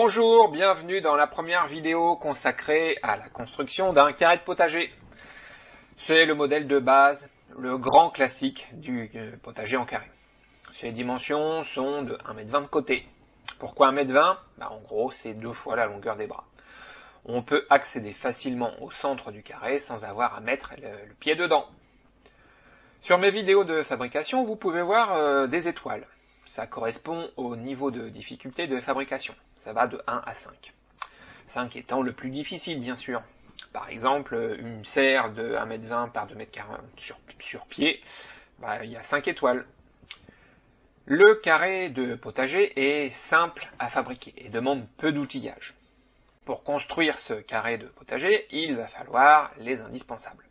Bonjour, bienvenue dans la première vidéo consacrée à la construction d'un carré de potager. C'est le modèle de base, le grand classique du potager en carré. Ses dimensions sont de 1,20 m de côté. Pourquoi 1,20 m? En gros, c'est 2 fois la longueur des bras. On peut accéder facilement au centre du carré sans avoir à mettre le pied dedans. Sur mes vidéos de fabrication, vous pouvez voir des étoiles. Ça correspond au niveau de difficulté de fabrication. Ça va de 1 à 5. 5 étant le plus difficile, bien sûr. Par exemple, une serre de 1,20 m par 2,40 m sur pied, il y a 5 étoiles. Le carré de potager est simple à fabriquer et demande peu d'outillage. Pour construire ce carré de potager, il va falloir les indispensables.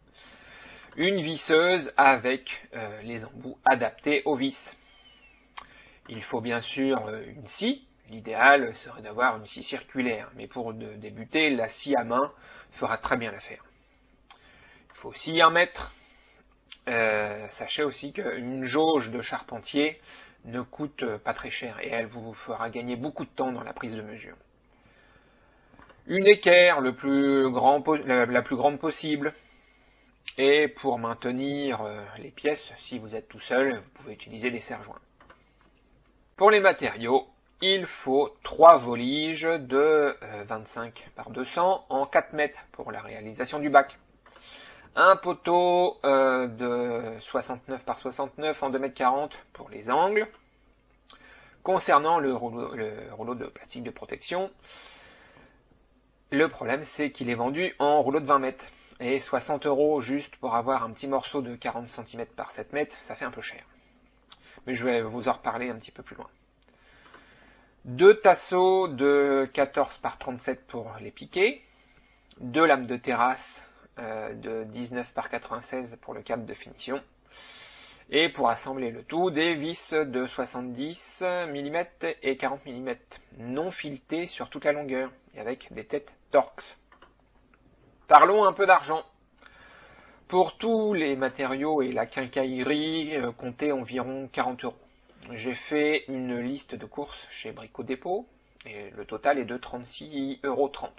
Une visseuse avec les embouts adaptés aux vis. Il faut bien sûr une scie. L'idéal serait d'avoir une scie circulaire, mais pour débuter, la scie à main fera très bien l'affaire. Il faut aussi un mètre. Sachez aussi qu'une jauge de charpentier ne coûte pas très cher et elle vous fera gagner beaucoup de temps dans la prise de mesure. Une équerre la plus grande possible. Et pour maintenir les pièces, si vous êtes tout seul, vous pouvez utiliser des serre-joints. Pour les matériaux, il faut 3 voliges de 25 par 200 en 4 mètres pour la réalisation du bac. Un poteau de 69 par 69 en 2,40 m pour les angles. Concernant le rouleau de plastique de protection, le problème c'est qu'il est vendu en rouleau de 20 mètres. Et 60 € juste pour avoir un petit morceau de 40 cm par 7 mètres, ça fait un peu cher. Mais je vais vous en reparler un petit peu plus loin. 2 tasseaux de 14 par 37 pour les piquets. 2 lames de terrasse de 19 par 96 pour le câble de finition. Et pour assembler le tout, des vis de 70 mm et 40 mm, non filetées sur toute la longueur, et avec des têtes Torx. Parlons un peu d'argent. Pour tous les matériaux et la quincaillerie, comptez environ 40 €. J'ai fait une liste de courses chez Brico Dépôt et le total est de 36,30 €.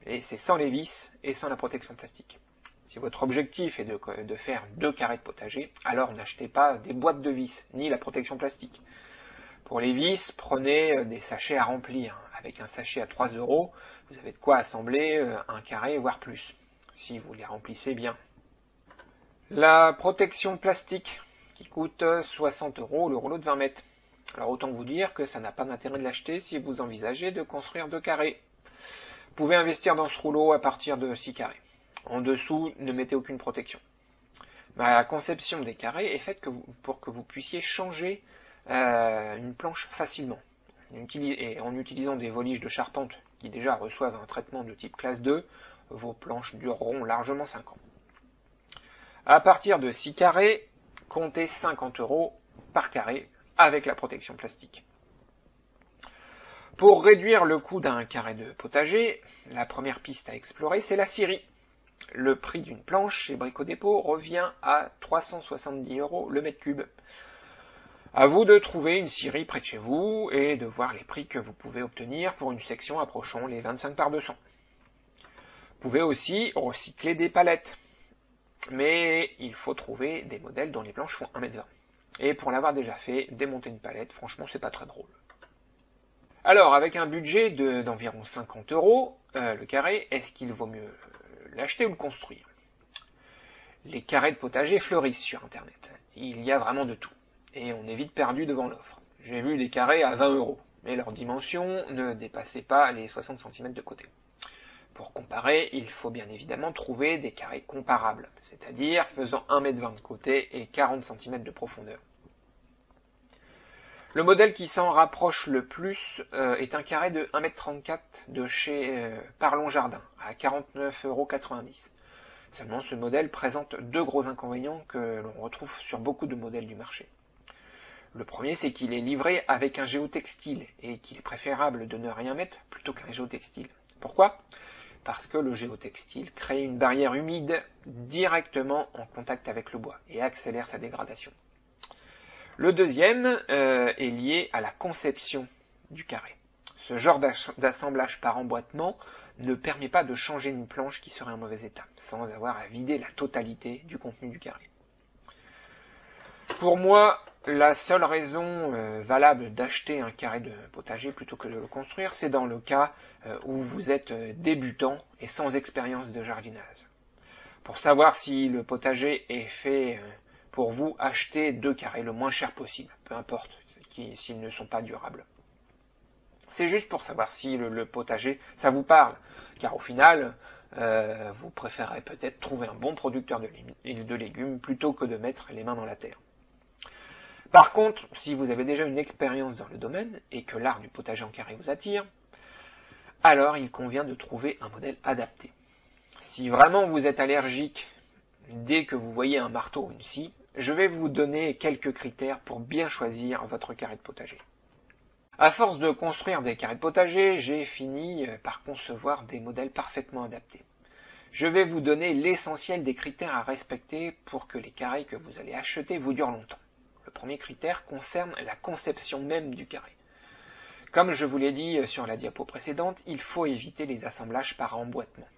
Et c'est sans les vis et sans la protection plastique. Si votre objectif est de faire 2 carrés de potager, alors n'achetez pas des boîtes de vis ni la protection plastique. Pour les vis, prenez des sachets à remplir. Avec un sachet à 3 €, vous avez de quoi assembler un carré, voire plus, si vous les remplissez bien. La protection plastique, qui coûte 60 € le rouleau de 20 mètres. Alors autant vous dire que ça n'a pas d'intérêt de l'acheter si vous envisagez de construire 2 carrés. Vous pouvez investir dans ce rouleau à partir de 6 carrés. En dessous, ne mettez aucune protection. La conception des carrés est faite pour que vous puissiez changer une planche facilement. Et en utilisant des voliges de charpente qui déjà reçoivent un traitement de type classe 2, vos planches dureront largement 5 ans. À partir de 6 carrés, comptez 50 € par carré avec la protection plastique. Pour réduire le coût d'un carré de potager, la première piste à explorer, c'est la scierie. Le prix d'une planche chez Brico Dépôt revient à 370 € le mètre cube. À vous de trouver une scierie près de chez vous et de voir les prix que vous pouvez obtenir pour une section approchant les 25 par 200. Vous pouvez aussi recycler des palettes, mais il faut trouver des modèles dont les planches font 1,20 m. Et pour l'avoir déjà fait, démonter une palette, franchement, c'est pas très drôle. Alors, avec un budget d'environ 50 € le carré, est-ce qu'il vaut mieux l'acheter ou le construire? Les carrés de potager fleurissent sur Internet. Il y a vraiment de tout. Et on est vite perdu devant l'offre. J'ai vu des carrés à 20 €, mais leur dimension ne dépassait pas les 60 cm de côté. Pour comparer, il faut bien évidemment trouver des carrés comparables, c'est-à-dire faisant 1,20 m de côté et 40 cm de profondeur. Le modèle qui s'en rapproche le plus est un carré de 1,34 m de chez Parlons Jardin, à 49,90 €. Seulement, ce modèle présente 2 gros inconvénients que l'on retrouve sur beaucoup de modèles du marché. Le premier, c'est qu'il est livré avec un géotextile et qu'il est préférable de ne rien mettre plutôt qu'un géotextile. Pourquoi? Parce que le géotextile crée une barrière humide directement en contact avec le bois et accélère sa dégradation. Le deuxième est lié à la conception du carré. Ce genre d'assemblage par emboîtement ne permet pas de changer une planche qui serait en mauvais état, sans avoir à vider la totalité du contenu du carré. Pour moi, la seule raison valable d'acheter un carré de potager plutôt que de le construire, c'est dans le cas où vous êtes débutant et sans expérience de jardinage. Pour savoir si le potager est fait pour vous, achetez 2 carrés le moins cher possible, peu importe s'ils ne sont pas durables. C'est juste pour savoir si le potager, ça vous parle, car au final, vous préférez peut-être trouver un bon producteur de légumes plutôt que de mettre les mains dans la terre. Par contre, si vous avez déjà une expérience dans le domaine et que l'art du potager en carré vous attire, alors il convient de trouver un modèle adapté. Si vraiment vous êtes allergique dès que vous voyez un marteau ou une scie, je vais vous donner quelques critères pour bien choisir votre carré de potager. À force de construire des carrés de potager, j'ai fini par concevoir des modèles parfaitement adaptés. Je vais vous donner l'essentiel des critères à respecter pour que les carrés que vous allez acheter vous durent longtemps. Le premier critère concerne la conception même du carré. Comme je vous l'ai dit sur la diapo précédente, il faut éviter les assemblages par emboîtement.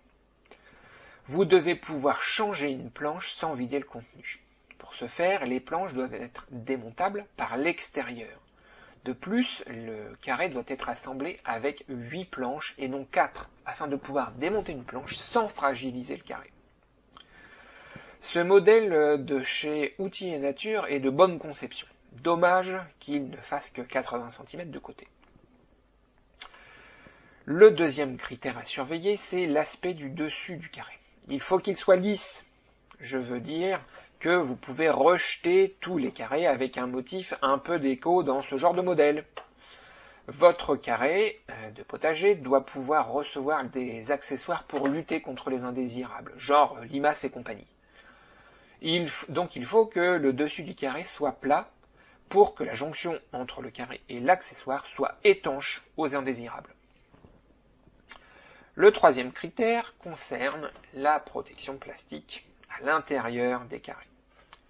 Vous devez pouvoir changer une planche sans vider le contenu. Pour ce faire, les planches doivent être démontables par l'extérieur. De plus, le carré doit être assemblé avec 8 planches et non 4, afin de pouvoir démonter une planche sans fragiliser le carré. Ce modèle de chez Outils et Nature est de bonne conception. Dommage qu'il ne fasse que 80 cm de côté. Le deuxième critère à surveiller, c'est l'aspect du dessus du carré. Il faut qu'il soit lisse. Je veux dire que vous pouvez rejeter tous les carrés avec un motif un peu déco dans ce genre de modèle. Votre carré de potager doit pouvoir recevoir des accessoires pour lutter contre les indésirables, genre limaces et compagnie. Donc il faut que le dessus du carré soit plat pour que la jonction entre le carré et l'accessoire soit étanche aux indésirables. Le troisième critère concerne la protection plastique à l'intérieur des carrés.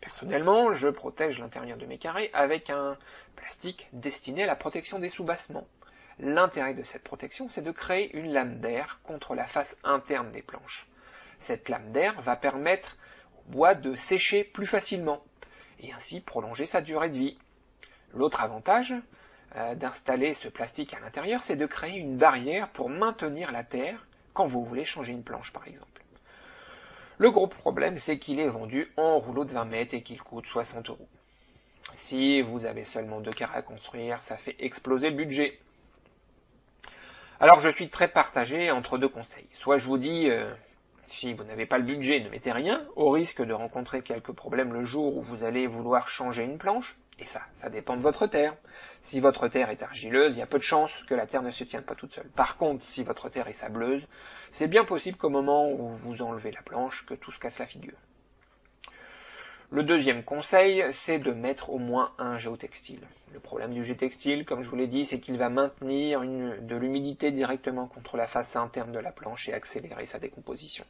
Personnellement, je protège l'intérieur de mes carrés avec un plastique destiné à la protection des soubassements. L'intérêt de cette protection, c'est de créer une lame d'air contre la face interne des planches. Cette lame d'air va permettre au bois de sécher plus facilement et ainsi prolonger sa durée de vie. L'autre avantage d'installer ce plastique à l'intérieur, c'est de créer une barrière pour maintenir la terre quand vous voulez changer une planche par exemple. Le gros problème, c'est qu'il est vendu en rouleau de 20 mètres et qu'il coûte 60 €. Si vous avez seulement 2 carrés à construire, ça fait exploser le budget. Alors je suis très partagé entre 2 conseils. Soit je vous dis, si vous n'avez pas le budget, ne mettez rien, au risque de rencontrer quelques problèmes le jour où vous allez vouloir changer une planche, et ça dépend de votre terre. Si votre terre est argileuse, il y a peu de chances que la terre ne se tienne pas toute seule. Par contre, si votre terre est sableuse, c'est bien possible qu'au moment où vous enlevez la planche, que tout se casse la figure. Le deuxième conseil, c'est de mettre au moins un géotextile. Le problème du géotextile, comme je vous l'ai dit, c'est qu'il va maintenir de l'humidité directement contre la face interne de la planche et accélérer sa décomposition.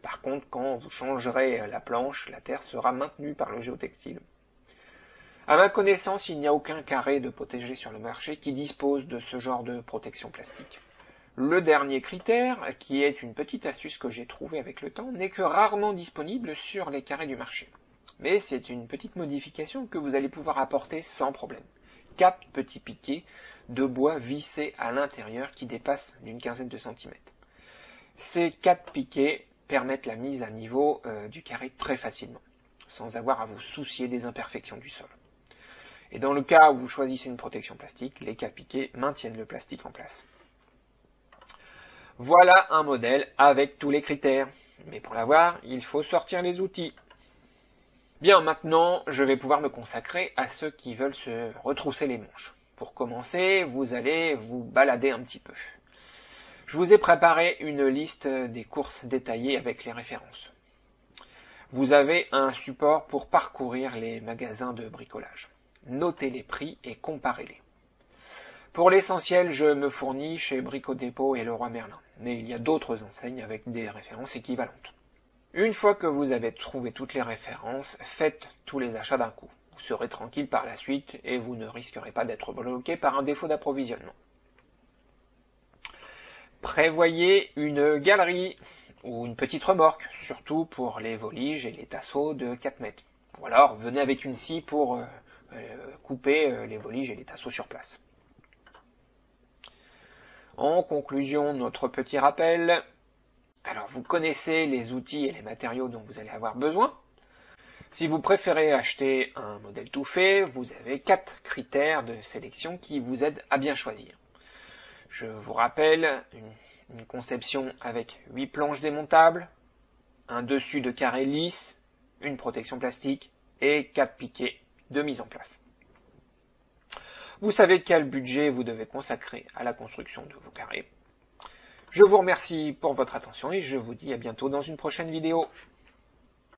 Par contre, quand vous changerez la planche, la terre sera maintenue par le géotextile. À ma connaissance, il n'y a aucun carré de potager sur le marché qui dispose de ce genre de protection plastique. Le dernier critère, qui est une petite astuce que j'ai trouvée avec le temps, n'est que rarement disponible sur les carrés du marché. Mais c'est une petite modification que vous allez pouvoir apporter sans problème. 4 petits piquets de bois vissés à l'intérieur qui dépassent d'une quinzaine de centimètres. Ces 4 piquets permettent la mise à niveau du carré très facilement, sans avoir à vous soucier des imperfections du sol. Et dans le cas où vous choisissez une protection plastique, les 4 piquets maintiennent le plastique en place. Voilà un modèle avec tous les critères. Mais pour l'avoir, il faut sortir les outils. Bien, maintenant, je vais pouvoir me consacrer à ceux qui veulent se retrousser les manches. Pour commencer, vous allez vous balader un petit peu. Je vous ai préparé une liste des courses détaillées avec les références. Vous avez un support pour parcourir les magasins de bricolage. Notez les prix et comparez-les. Pour l'essentiel, je me fournis chez Brico Dépôt et Leroy Merlin, mais il y a d'autres enseignes avec des références équivalentes. Une fois que vous avez trouvé toutes les références, faites tous les achats d'un coup. Vous serez tranquille par la suite et vous ne risquerez pas d'être bloqué par un défaut d'approvisionnement. Prévoyez une galerie ou une petite remorque, surtout pour les voliges et les tasseaux de 4 mètres. Ou alors venez avec une scie pour couper les voliges et les tasseaux sur place. En conclusion, notre petit rappel. Alors vous connaissez les outils et les matériaux dont vous allez avoir besoin. Si vous préférez acheter un modèle tout fait, vous avez 4 critères de sélection qui vous aident à bien choisir. Je vous rappelle une conception avec 8 planches démontables, un dessus de carré lisse, une protection plastique et 4 piquets de mise en place. Vous savez quel budget vous devez consacrer à la construction de vos carrés. Je vous remercie pour votre attention et je vous dis à bientôt dans une prochaine vidéo.